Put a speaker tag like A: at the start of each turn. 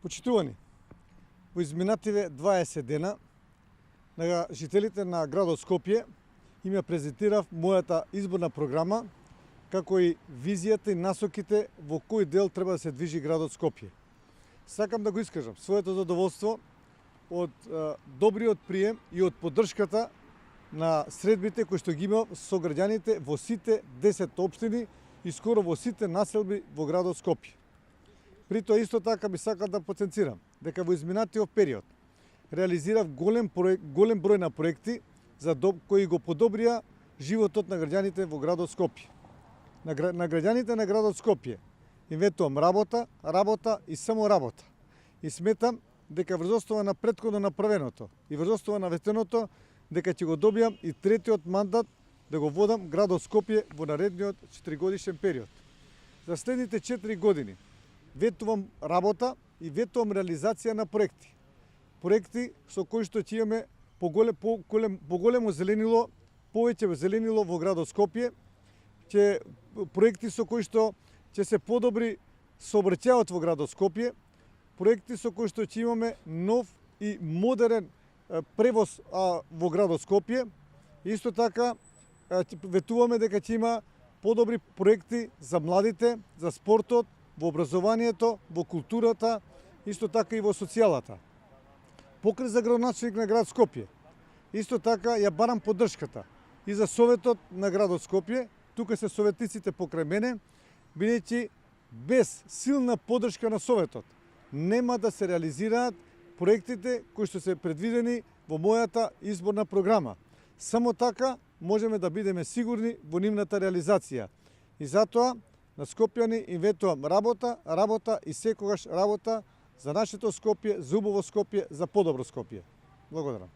A: Почитувани, во изминативе 20 дена на жителите на градот Скопје им ја презентирав мојата изборна програма, како и визијата и насоките во кој дел треба да се движи градот Скопје. Сакам да го искажам своето задоволство од добриот прием и од поддршката на средбите кои што ги имав со граѓаните во сите 10 општини и скоро во сите населби во градот Скопје. При тоа исто така би сакал да потенцирам дека во изминатиот период реализирав голем број на проекти кои го подобрија животот на граѓаните во градот Скопје. На граѓаните на градот Скопје им ветувам работа и само работа. И сметам дека врз основа на претходно направеното и врз основа на ветеното дека ќе го добијам и третиот мандат да го водам градот Скопје во наредниот 4-годишен период. За следните 4 години ветувам работа и ветувам реализација на проекти. Проекти со кои што ќе имаме поголемо зеленило, повеќе зеленило во градот Скопје, проекти со кои што ќе се подобри сообраќајот во градот Скопје, проекти со кои што ќе имаме нов и модерен превоз во градот Скопје. Исто така ветуваме дека ќе има подобри проекти за младите, за спортот, во образованието, во културата, исто така и во социјалата. Покрај за градоначелник на град Скопје, исто така ја барам поддршката и за Советот на градот Скопје, тука се советниците покрај мене, бидејќи без силна поддршка на Советот нема да се реализираат проектите кои што се предвидени во мојата изборна програма. Само така можеме да бидеме сигурни во нивната реализација. И затоа на скопјани им ветувам работа и секогаш работа за нашето Скопје, за убаво Скопје, за подобро Скопје. Благодарам.